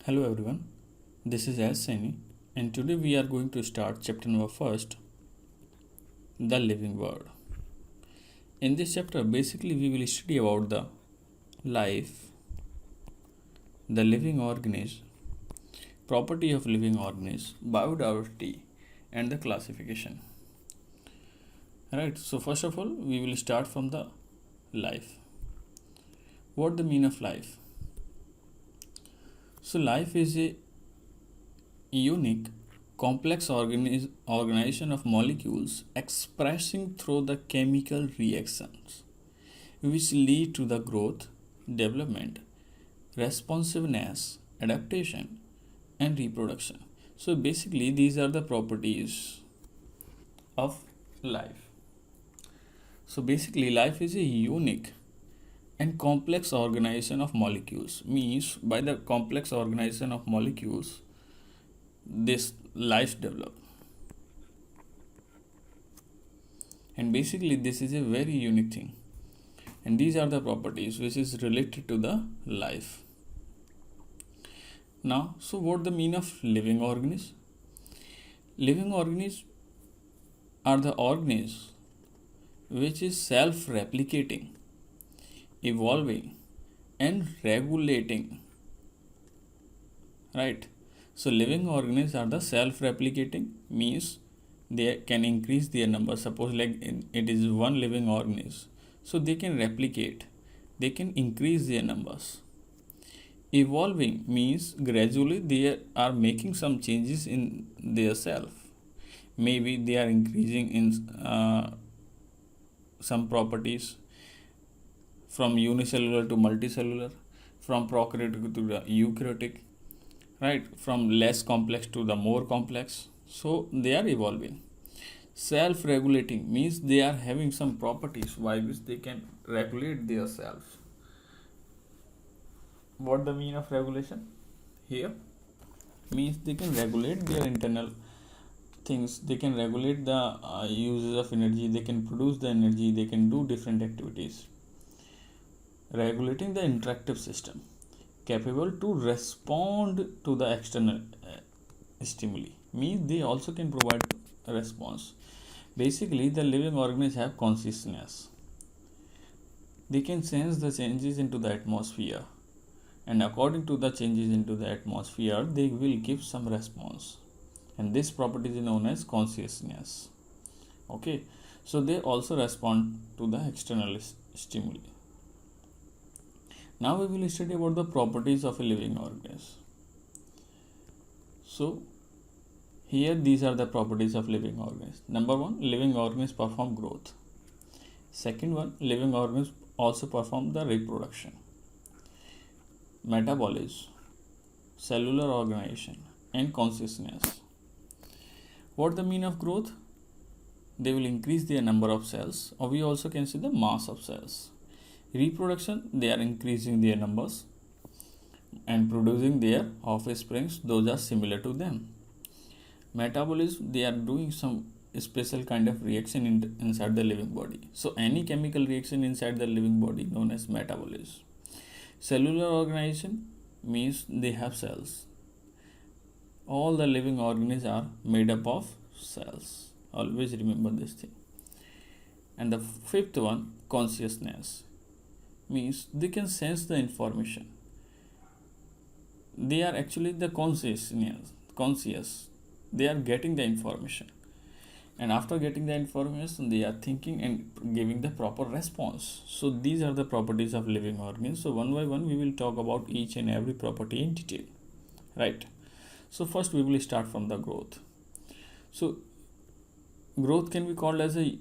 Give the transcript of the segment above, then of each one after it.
Hello everyone, this is S. Saini, and today we are going to start chapter number first, the living world. In this chapter, basically we will study about the life, the living organism, property of living organism, biodiversity, and the classification. Right. So first of all, we will start from the life. What the mean of life? So life is a unique, complex organization of molecules expressing through the chemical reactions which lead to the growth, development, responsiveness, adaptation, and reproduction. So basically, these are the properties of life. So basically, life is a unique and complex organization of molecules. Means by the complex organization of molecules, this life develop, and basically this is a very unique thing, and these are the properties which is related to the life. Now, so what the mean of living organisms? Living organisms are the organisms which is self-replicating, evolving, and regulating. Right. So living organisms are the self-replicating, means they can increase their number. Suppose like it is one living organism, so they can replicate, they can increase their numbers. Evolving means gradually they are making some changes in their self. Maybe they are increasing in some properties from unicellular to multicellular, from prokaryotic to the eukaryotic, right, from less complex to the more complex. So they are evolving. Self-regulating means they are having some properties by which they can regulate their self. What the mean of regulation here? Means they can regulate their internal things, they can regulate the uses of energy, they can produce the energy, they can do different activities. Regulating the interactive system, capable to respond to the external stimuli, means they also can provide a response. Basically, the living organisms have consciousness. They can sense the changes into the atmosphere, and according to the changes into the atmosphere, they will give some response. And this property is known as consciousness. Okay, so they also respond to the external stimuli. Now we will study about the properties of a living organism. So here these are the properties of living organisms. Number one, living organisms perform growth. Second one, living organisms also perform the reproduction, metabolism, cellular organization, and consciousness. What the mean of growth? They will increase their number of cells, or we also can see the mass of cells. Reproduction, they are increasing their numbers and producing their offsprings, those are similar to them. Metabolism, they are doing some special kind of reaction inside the living body. So any chemical reaction inside the living body known as metabolism. Cellular organization means they have cells. All the living organisms are made up of cells. Always remember this thing. And the fifth one, consciousness, means they can sense the information. They are actually the conscious. They are getting the information, and after getting the information, they are thinking and giving the proper response. So these are the properties of living organisms. So one by one we will talk about each and every property in detail. Right. So first we will start from the growth. So growth can be called as a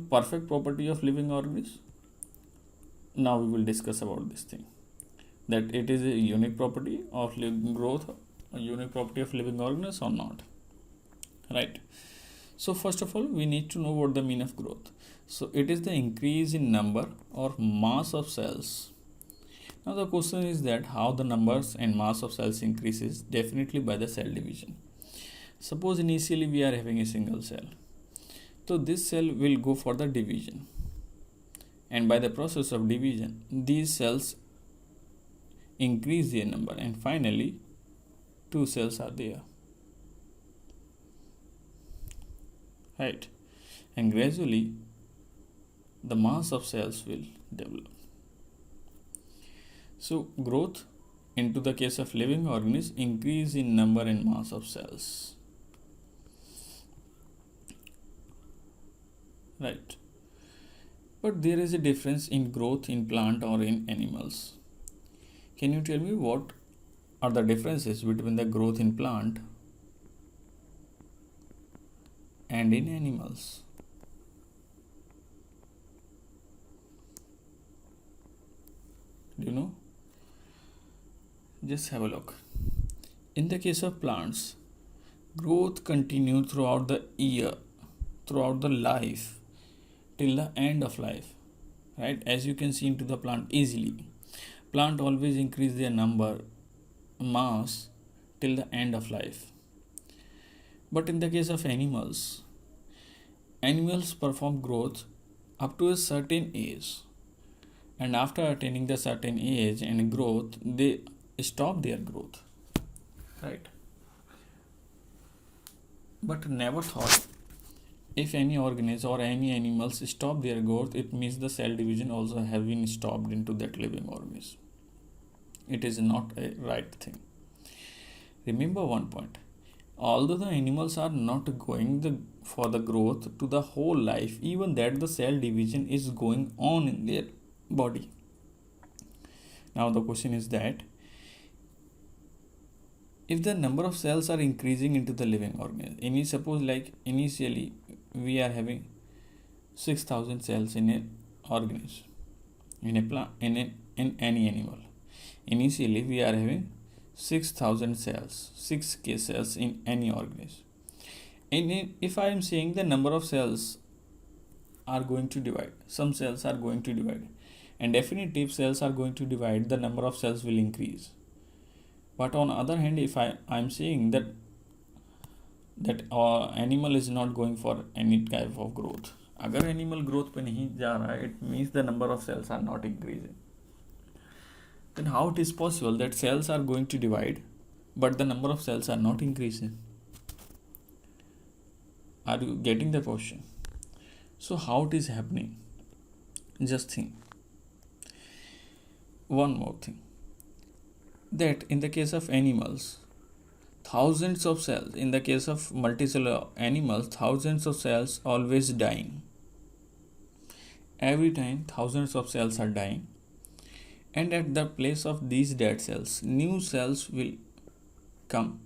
perfect property of living organisms. Now we will discuss about this thing, that it is a unique property of living growth, a unique property of living organisms or not. Right. So first of all, we need to know what the mean of growth. So it is the increase in number or mass of cells. Now the question is that how the numbers and mass of cells increases? Definitely by the cell division. Suppose initially we are having a single cell, so this cell will go for the division, and by the process of division these cells increase their number, and finally two cells are there, right? And gradually the mass of cells will develop. So growth into the case of living organisms increase in number and mass of cells, right? But there is a difference in growth in plant or in animals. Can you tell me what are the differences between the growth in plant and in animals? Do you know? Just have a look. In the case of plants, growth continues throughout the year, throughout the life, till the end of life, right? As you can see into the plant easily. Plant always increase their number, mass, till the end of life. But in the case of animals, animals perform growth up to a certain age, and after attaining the certain age and growth, they stop their growth, right? But never thought if any organism or any animals stop their growth, it means the cell division also have been stopped into that living organism. It is not a right thing. Remember one point. Although the animals are not going for the growth to the whole life, even that the cell division is going on in their body. Now the question is that if the number of cells are increasing into the living organism, suppose like initially we are having 6,000 cells in an organism, in a plant, in any animal. Initially we are having 6,000 cells, 6k cells in any organism. And if I am saying the number of cells are going to divide, some cells are going to divide, and definitely if cells are going to divide, the number of cells will increase. But on the other hand, if I am saying that animal is not going for any type of growth, अगर animal growth पे नहीं जा रहा है, it means the number of cells are not increasing. Then how it is possible that cells are going to divide but the number of cells are not increasing? Are you getting the question? So how it is happening? Just think. One more thing, that in the case of animals, thousands of cells, in the case of multicellular animals, thousands of cells always dying. Every time thousands of cells are dying, and at the place of these dead cells, new cells will come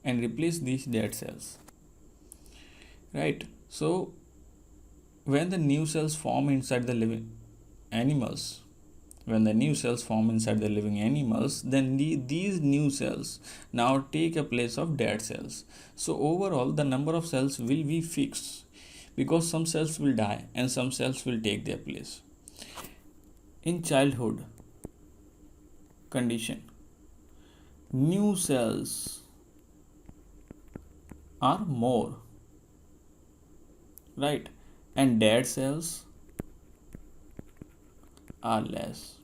and replace these dead cells, right? So when the new cells form inside the living animals, then these new cells now take a place of dead cells. So overall the number of cells will be fixed, because some cells will die and some cells will take their place. In childhood condition, new cells are more, right? And dead cells are less.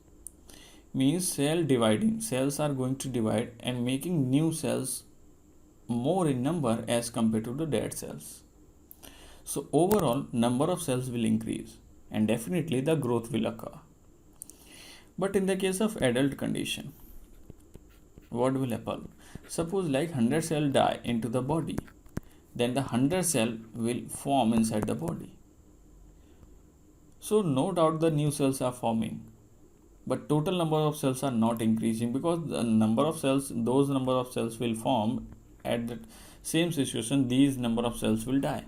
Means cells are going to divide and making new cells more in number as compared to the dead cells. So overall number of cells will increase and definitely the growth will occur. But in the case of adult condition, what will happen? Suppose like 100 cells die into the body, then the 100 cell will form inside the body. So no doubt the new cells are forming, but total number of cells are not increasing, because those number of cells will form at the same situation, these number of cells will die.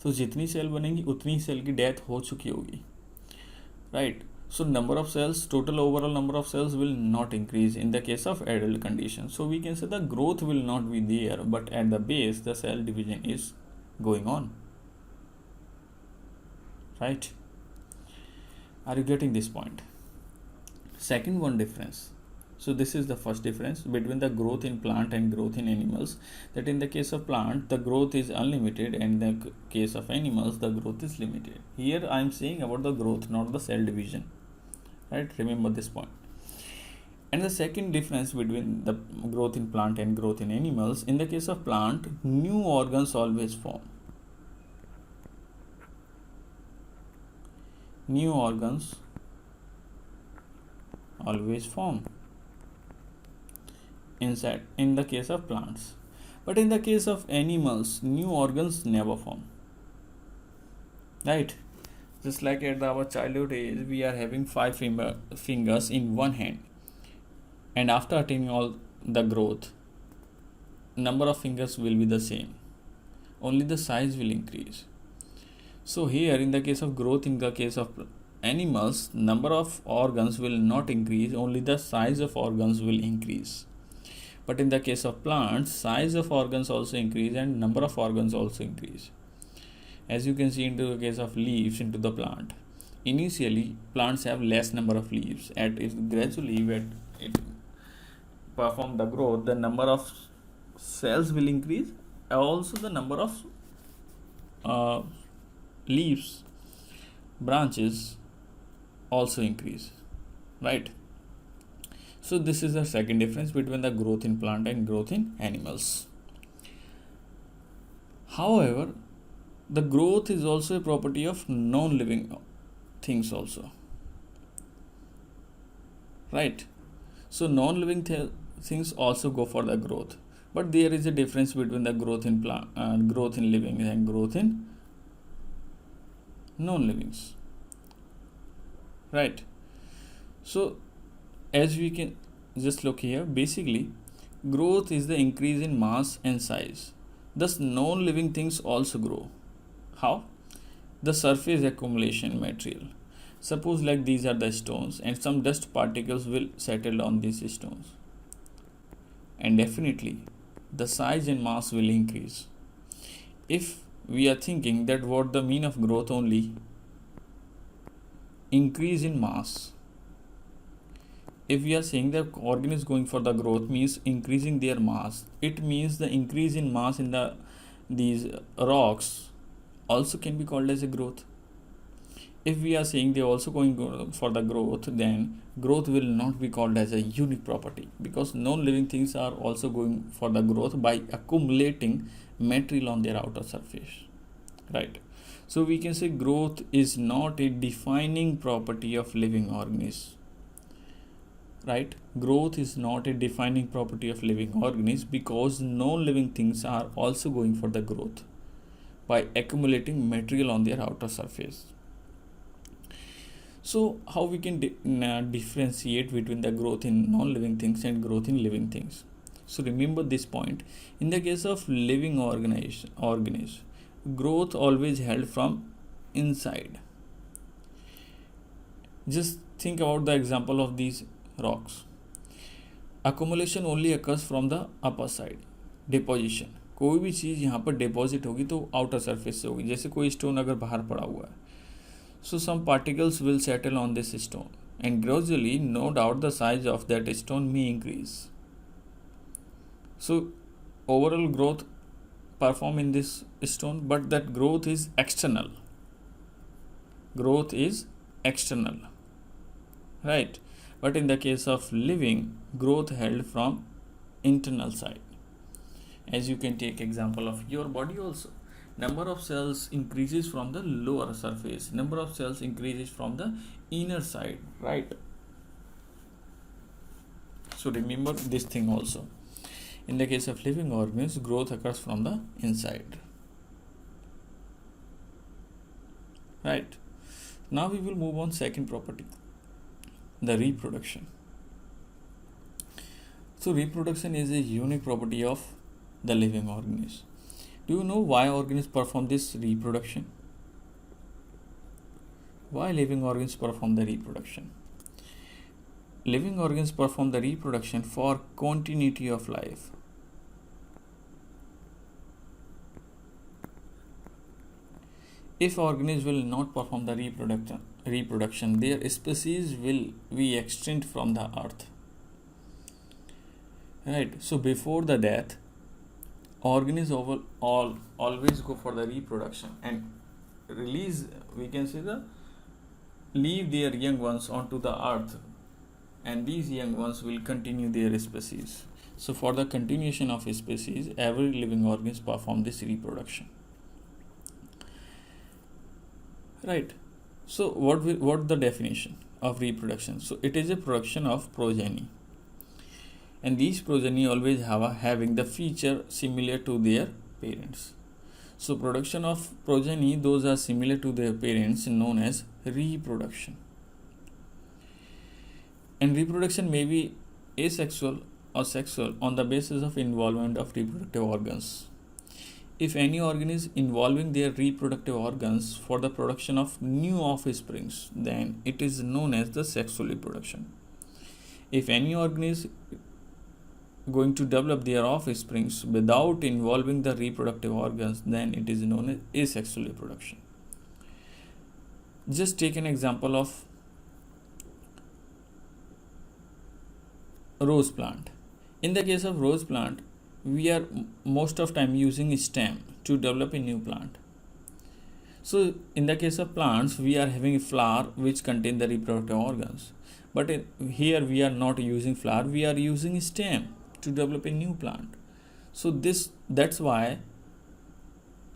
So जितनी cell बनेंगी उतनी cell की death हो चुकी होगी, right? So number of cells, total overall number of cells will not increase in the case of adult condition. So we can say the growth will not be there, but at the base the cell division is going on, right? Are you getting this point? Second one difference. So this is the first difference between the growth in plant and growth in animals, that in the case of plant the growth is unlimited and in the case of animals the growth is limited. Here I am saying about the growth, not the cell division, right? Remember this point. And the second difference between the growth in plant and growth in animals, in the case of plant, new organs always form. New organs always form inside in the case of plants. But in the case of animals, new organs never form. Right? Just like at our childhood age, we are having fingers in one hand, and after attaining all the growth, number of fingers will be the same, only the size will increase. So here, in the case of growth, in the case of animals, number of organs will not increase, only the size of organs will increase. But in the case of plants, size of organs also increase and number of organs also increase. As you can see into the case of leaves into the plant, initially plants have less number of leaves, and gradually when it perform the growth, the number of cells will increase, also the number of leaves, branches also increase, right? So this is the second difference between the growth in plant and growth in animals. However, the growth is also a property of non-living things also, right? So non-living things also go for the growth, but there is a difference between the growth in plant, growth in living and growth in non-livings, right? So as we can just look here, basically growth is the increase in mass and size, thus non-living things also grow. How? The surface accumulation material. Suppose like these are the stones and some dust particles will settle on these stones, and definitely the size and mass will increase. If we are thinking that what the mean of growth only increase in mass, if we are saying the organ is going for the growth means increasing their mass, it means the increase in mass in these rocks also can be called as a growth. If we are saying they are also going for the growth, then growth will not be called as a unique property, because non-living things are also going for the growth by accumulating material on their outer surface, right? So we can say growth is not a defining property of living organisms, right? Growth is not a defining property of living organisms because non-living things are also going for the growth by accumulating material on their outer surface. So how we can differentiate between the growth in non-living things and growth in living things? So remember this point. In the case of living organism, growth always held from inside. Just think about the example of these rocks. Accumulation only occurs from the upper side. Deposition, कोई भी चीज़ यहाँ पर deposit होगी तो outer surface से होगी. जैसे कोई स्टोन अगर बाहर पड़ा हुआ है, so some particles will settle on this stone, and gradually, no doubt, the size of that stone may increase. So overall growth perform in this stone, but that growth is external. Growth is external, right? But in the case of living, growth held from internal side. As you can take example of your body also. Number of cells increases from the lower surface, number of cells increases from the inner side, right? So remember this thing also. In the case of living organisms, growth occurs from the inside, right? Now we will move on second property, the reproduction. So reproduction is a unique property of the living organism. Do you know why organisms perform this reproduction? Why living organisms perform the reproduction? Living organisms perform the reproduction for continuity of life. If organisms will not perform the reproduction, their species will be extinct from the earth. Right? So before the death, organisms always go for the reproduction and release, we can say, leave their young ones onto the earth and these young ones will continue their species. So for the continuation of a species, every living organism perform this reproduction. Right. So what the definition of reproduction? So it is a production of progeny, and these progeny always having the feature similar to their parents. So production of progeny, those are similar to their parents, known as reproduction. And reproduction may be asexual or sexual on the basis of involvement of reproductive organs. If any organ is involving their reproductive organs for the production of new offsprings, then it is known as the sexual reproduction. If any organ is going to develop their offsprings without involving the reproductive organs, then it is known as asexual reproduction. Just take an example of rose plant. In the case of rose plant, we are most of time using stem to develop a new plant. So in the case of plants, we are having a flower which contain the reproductive organs, but here we are not using flower, we are using stem to develop a new plant. So that's why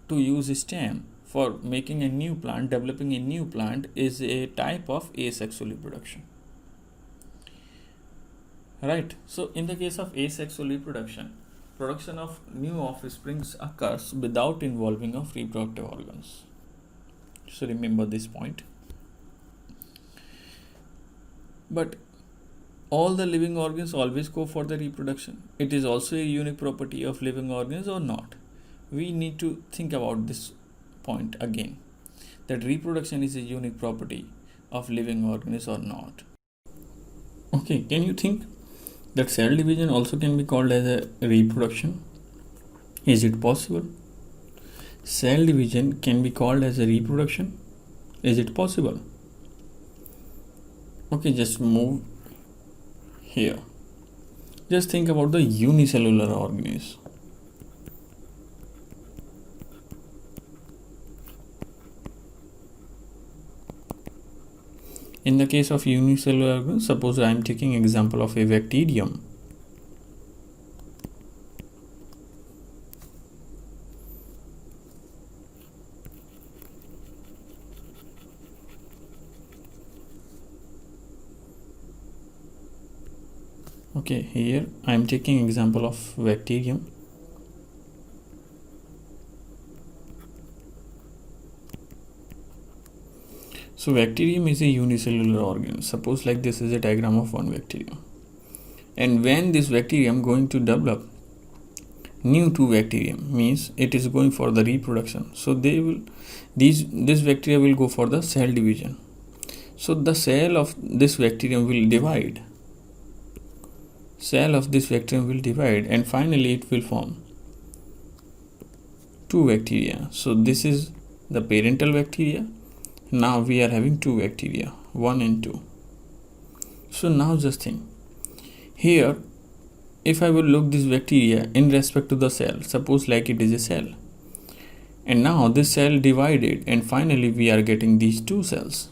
to use stem for making a new plant, developing a new plant, is a type of asexual reproduction. Right. So in the case of asexual reproduction, production of new offsprings occurs without involving of reproductive organs. So remember this point. But all the living organs always go for the reproduction. It is also a unique property of living organs or not. We need to think about this point again, that reproduction is a unique property of living organisms or not. Okay, can you think that cell division also can be called as a reproduction? Is it possible? Cell division can be called as a reproduction? Is it possible? Okay, just move here. Just think about the unicellular organisms. In the case of unicellular organisms, suppose I am taking example of a bacterium. Okay, here I am taking example of bacterium. So bacterium is a unicellular organ. Suppose like this is a diagram of one bacterium, and when this bacterium going to develop new two bacterium, means it is going for the reproduction. So this bacteria will go for the cell division. So the cell of this bacterium will divide. Cell of this bacterium will divide, and finally it will form two bacteria. So this is the parental bacteria. Now we are having two bacteria, 1 and 2. So now just think, here if I will look this bacteria in respect to the cell, suppose like it is a cell, and now this cell divided, and finally we are getting these two cells.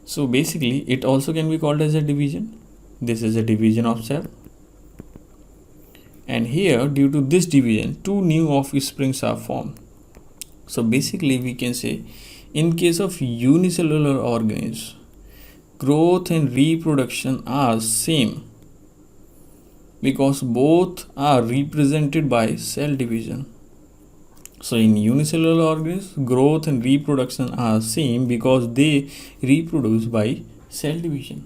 So basically it also can be called as a division. This is a division of cell, and here due to this division two new offsprings are formed. So basically we can say, in case of unicellular organisms, growth and reproduction are same because both are represented by cell division. So in unicellular organisms, growth and reproduction are same because they reproduce by cell division.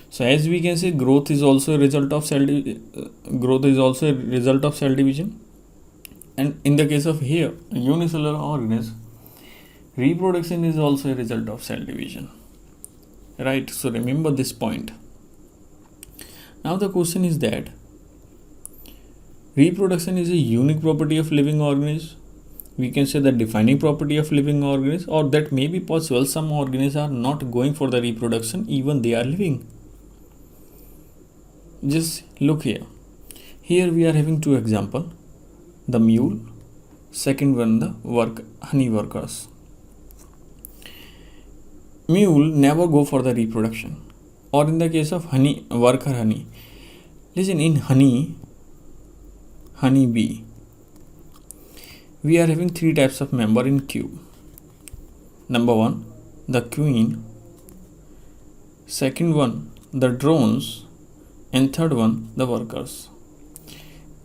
So as we can say, growth is also a result of cell division, and in the case of here unicellular organisms, reproduction is also a result of cell division. Right. So remember this point. Now the question is that reproduction is a unique property of living organisms. We can say the defining property of living organisms, or that may be possible some organisms are not going for the reproduction even they are living. Just look here. Here we are having two examples, the mule, second one the honey workers. Mule never go for the reproduction. or in the case of honey, worker honey. Listen, in honey bee, we are having three types of member in queue. Number one, the queen. Second one, the drones. And third one, the workers.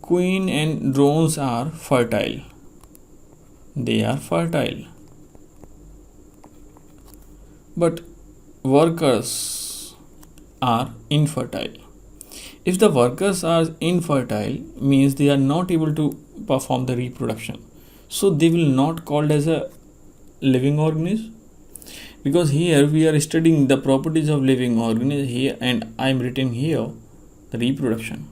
Queen and drones are fertile. They are fertile. But workers are infertile. If the workers are infertile, means they are not able to perform the reproduction. So they will not called as a living organism, because here we are studying the properties of living organism here, and I am written here the reproduction.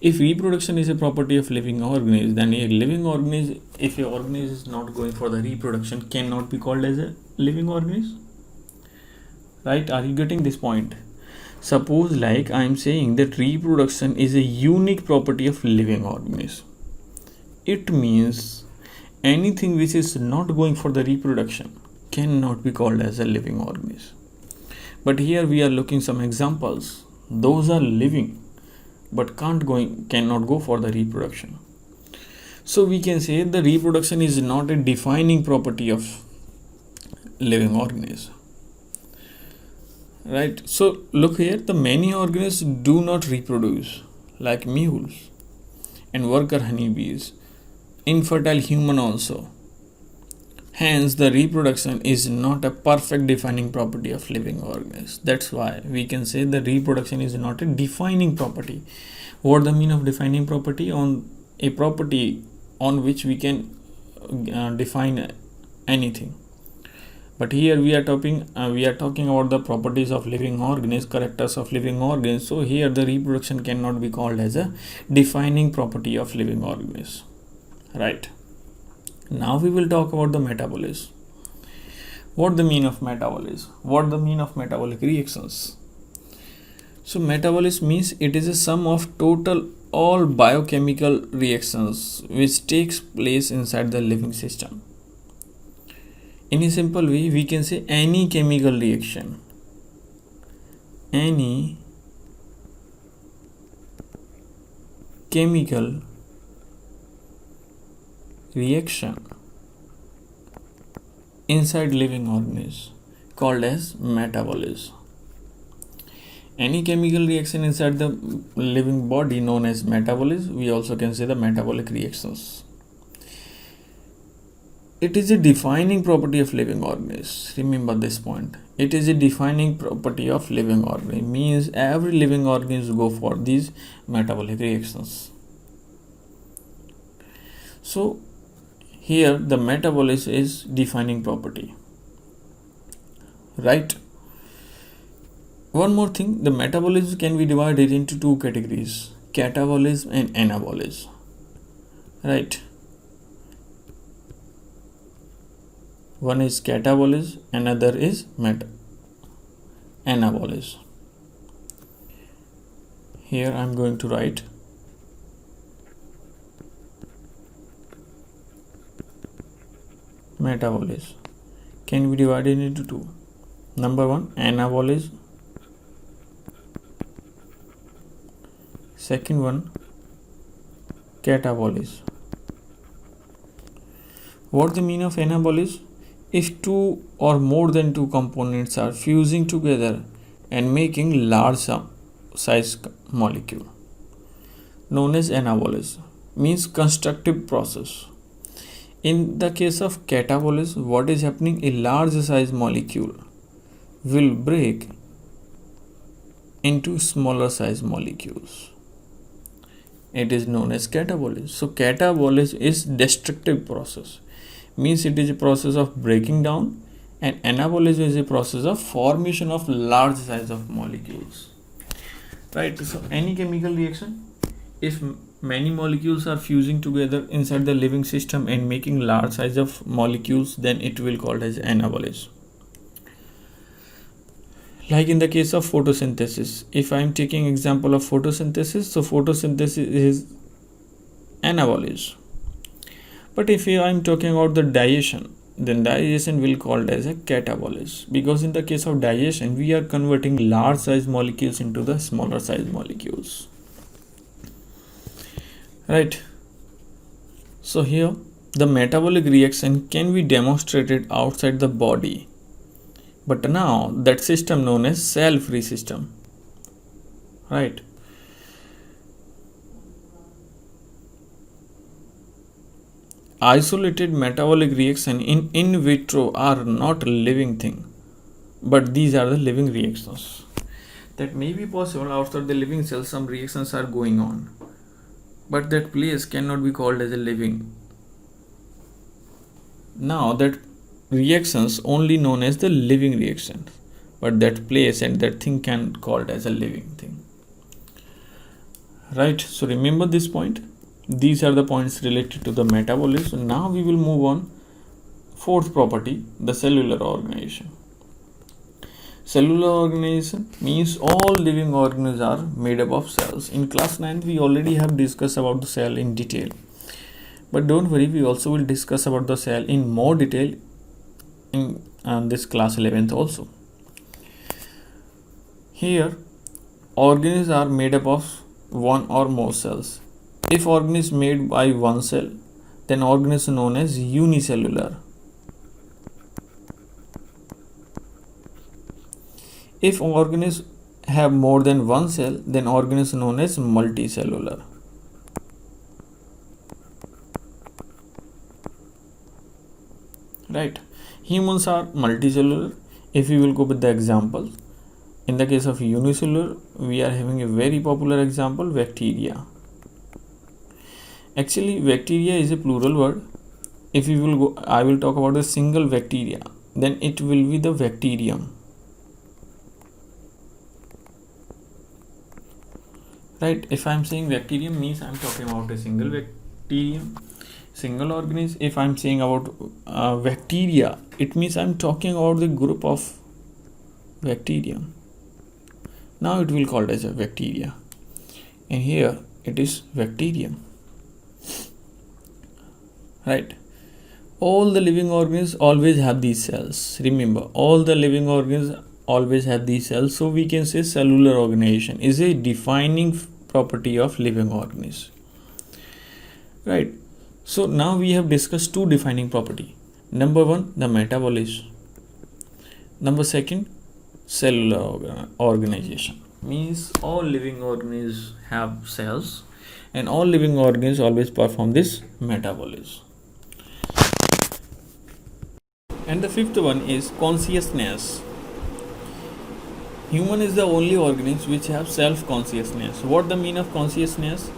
If reproduction is a property of living organism, then a living organism, if a organism is not going for the reproduction, cannot be called as a living organism. Right? Are you getting this point? Suppose like I am saying that reproduction is a unique property of living organism. It means anything which is not going for the reproduction cannot be called as a living organism. But here we are looking some examples. Those are living but cannot go for the reproduction. So we can say the reproduction is not a defining property of living organism. Right? So look here, the many organisms do not reproduce, like mules and worker honeybees, infertile human also. Hence, the reproduction is not a perfect defining property of living organisms. That's why we can say the reproduction is not a defining property. What the mean of defining property? On a property on which we can define anything. But here we are talking about the properties of living organisms, characters of living organisms. So here the reproduction cannot be called as a defining property of living organisms. Right? Now we will talk about the metabolism. What the mean of metabolism? What the mean of metabolic reactions? So metabolism means it is a sum of total all biochemical reactions which takes place inside the living system. In a simple way, we can say any chemical reaction. Any chemical reaction inside living organisms called as metabolism. Any chemical reaction inside the living body known as metabolism. We also can say the metabolic reactions. It is a defining property of living organisms. Remember this point. It is a defining property of living organism. Means every living organism go for these metabolic reactions. So here the metabolism is defining property. Right? One more thing, the metabolism can be divided into two categories, catabolism and anabolism. Right? One is catabolism, another is anabolism. Here I am going to write metabolism can be divided into two. Number one, anabolism. Second one, catabolism. What the mean of anabolism? If two or more than two components are fusing together and making large size molecule, known as anabolism, means constructive process. In the case of catabolism, what is happening? A large size molecule will break into smaller size molecules. It is known as catabolism. So catabolism is destructive process. Means it is a process of breaking down, and anabolism is a process of formation of large size of molecules. Right? So any chemical reaction, if many molecules are fusing together inside the living system and making large size of molecules, then it will called as anabolism. Like in the case of photosynthesis, if I am taking example of photosynthesis, so photosynthesis is anabolism. But if I am talking about the digestion, then digestion will called as a catabolism, because in the case of digestion we are converting large size molecules into the smaller size molecules, right? So here the metabolic reaction can be demonstrated outside the body, but now that system known as cell-free system, right? Isolated metabolic reaction in vitro are not a living thing, but these are the living reactions that may be possible outside the living cell. Some reactions are going on, but that place cannot be called as a living. Now that reactions only known as the living reactions, but that place and that thing can called as a living thing, right? So remember this point. These are the points related to the metabolism. Now we will move on. Fourth property, the cellular organization. Cellular organization means all living organisms are made up of cells. In class 9th we already have discussed about the cell in detail, but don't worry, we also will discuss about the cell in more detail in this class 11th also. Here organisms are made up of one or more cells. If organism made by one cell, then organism known as unicellular. If organisms have more than one cell, then organism known as multicellular. Right? Humans are multicellular. If we will go with the example, in the case of unicellular, we are having a very popular example, bacteria. Actually, bacteria is a plural word. If we will go, I will talk about a single bacteria, then it will be the bacterium. Right? If I am saying bacterium, means I am talking about a single bacterium, single organism. If I am saying about bacteria, it means I am talking about the group of bacterium. Now it will called as a bacteria, and here it is bacterium. Right? All the living organisms always have these cells. Remember, all the living organisms always have these cells. So we can say cellular organization is a defining property of living organisms. Right? So now we have discussed two defining property. Number one, the metabolism. Number second, cellular organization. Means all living organisms have cells, and all living organisms always perform this metabolism. And the fifth one is consciousness. Human is the only organism which have self-consciousness. What the mean of consciousness?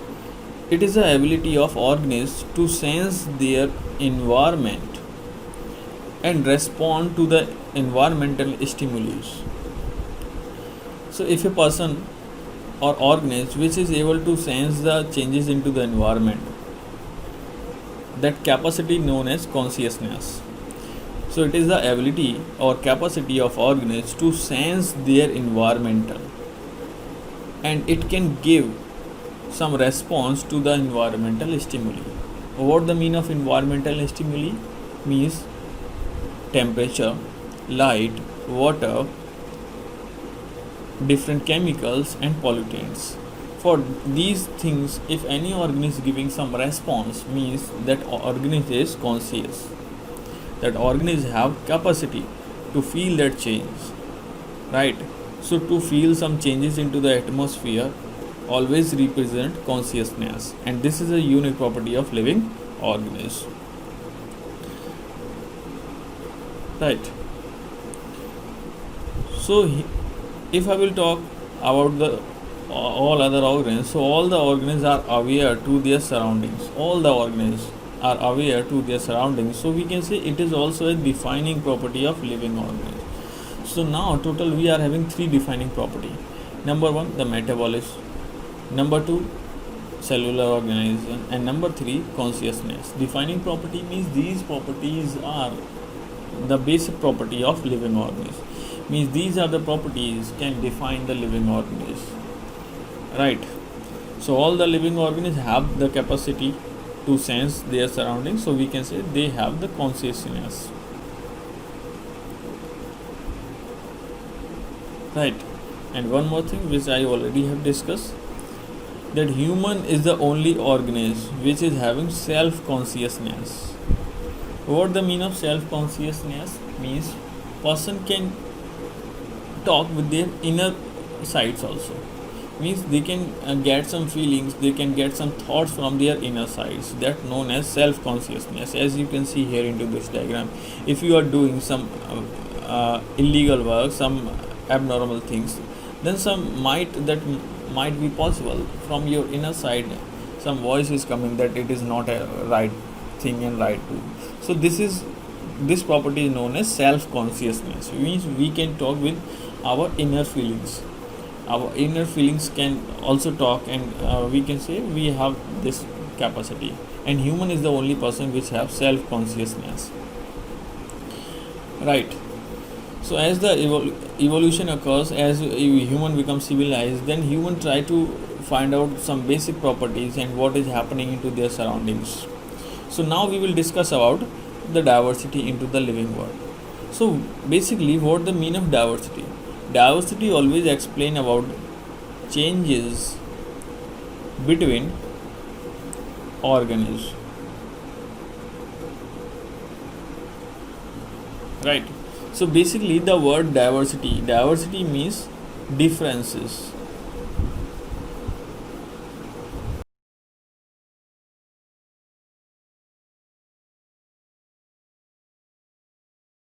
It is the ability of organisms to sense their environment and respond to the environmental stimulus. So if a person or organism which is able to sense the changes into the environment, that capacity known as consciousness. So it is the ability or capacity of organisms to sense their environmental, and it can give some response to the environmental stimuli. What the mean of environmental stimuli? Means temperature, light, water, different chemicals and pollutants. For these things, if any organism is giving some response, means that organism is conscious. That organisms have capacity to feel that change, right? So to feel some changes into the atmosphere always represent consciousness, and this is a unique property of living organisms, right? So if I will talk about the all other organisms, so all the organisms are aware to their surroundings. All the organisms are aware to their surroundings. So we can say it is also a defining property of living organisms. So now total we are having three defining property. Number one, the metabolism. Number two, cellular organism, and number three, consciousness. Defining property means these properties are the basic property of living organisms. Means these are the properties can define the living organism, right? So all the living organisms have the capacity to sense their surroundings, so we can say they have the consciousness. right? And one more thing which I already have discussed, that human is the only organism which is having self-consciousness. What the mean of self-consciousness means? Person can talk with their inner sides also, means they can get some feelings, they can get some thoughts from their inner sides, that known as self-consciousness. As you can see here into this diagram, if you are doing some illegal work, some abnormal things, then might be possible from your inner side, some voice is coming that it is not a right thing and right to. So this property is known as self-consciousness, means we can talk with our inner feelings. Our inner feelings can also talk, and we can say we have this capacity, and human is the only person which have self-consciousness, right? So as the evolution occurs, as human becomes civilized, then human try to find out some basic properties and what is happening into their surroundings. So now we will discuss about the diversity into the living world. So basically, what the mean of diversity? Diversity always explain about changes between organisms, right? So basically, the word diversity means differences.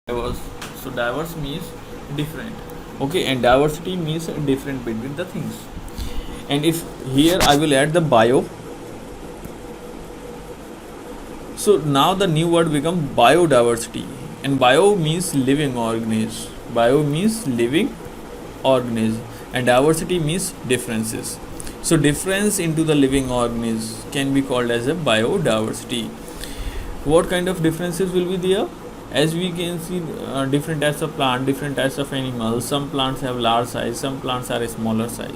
Diverse. So diverse means different. Okay, and diversity means different between the things. And if here I will add the bio, so now the new word become biodiversity, and bio means living organism. Bio means living organism, and diversity means differences. So difference into the living organism can be called as a biodiversity. What kind of differences will be there? As we can see, different types of plant, different types of animals. Some plants have large size, some plants are a smaller size.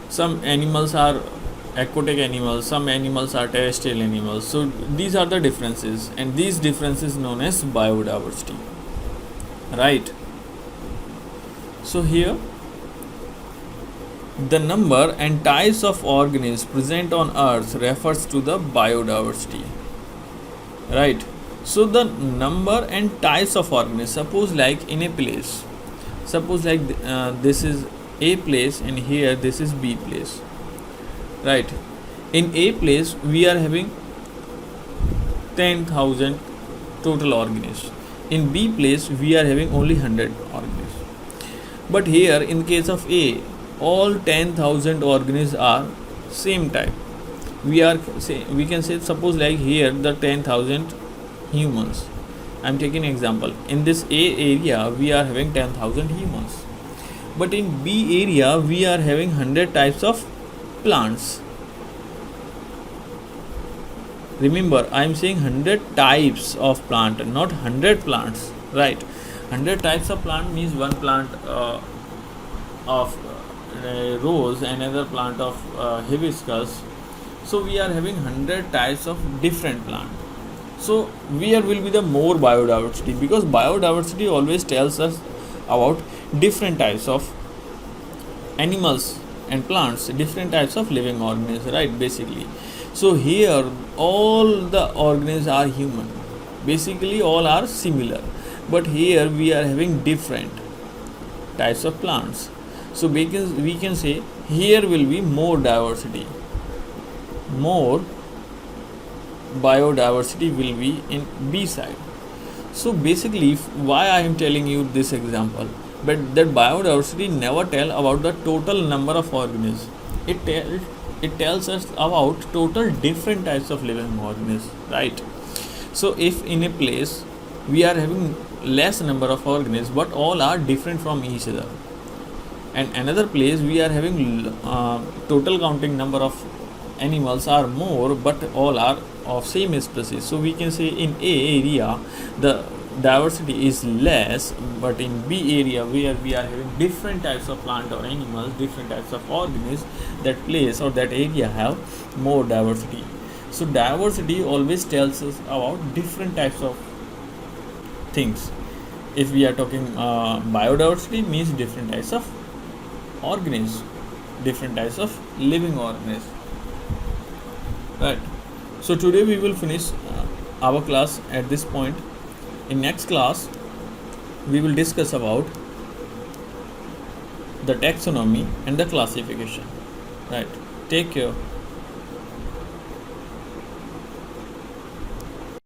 Some animals are aquatic animals, some animals are terrestrial animals. So these are the differences, and these differences known as biodiversity, right? So here the number and types of organisms present on earth refers to the biodiversity, right? So the number and types of organisms, suppose like in a place, suppose like this is A place and here this is B place, right? In A place we are having 10,000 total organisms. In B place we are having only 100 organisms. But here in case of A, all 10,000 organisms are same type. We can say suppose like here the 10,000 humans. I'm taking an example. In this A area we are having 10,000 humans, but in B area we are having 100 types of plants. Remember, I am saying 100 types of plant, not 100 plants, right? 100 types of plant means one plant of rose, another plant of hibiscus. So we are having 100 types of different plant. So where will be the more biodiversity? Because biodiversity always tells us about different types of animals and plants, different types of living organisms, right? Basically, so here all the organisms are human. Basically, all are similar, but here we are having different types of plants. So we can say here will be more diversity, more biodiversity will be in B side. So basically, why I am telling you this example, but that biodiversity never tell about the total number of organisms. It tells us about total different types of living organisms, right? So if in a place we are having less number of organisms, but all are different from each other, and another place we are having total counting number of animals are more, but all are of same species. So we can say in A area the diversity is less, but in B area where we are having different types of plant or animals, different types of organisms, that place or that area have more diversity. So diversity always tells us about different types of things, If we are talking biodiversity, means different types of organisms, different types of living organisms, right? So today we will finish our class at this point. In next class we will discuss about the taxonomy and the classification, right? Take care.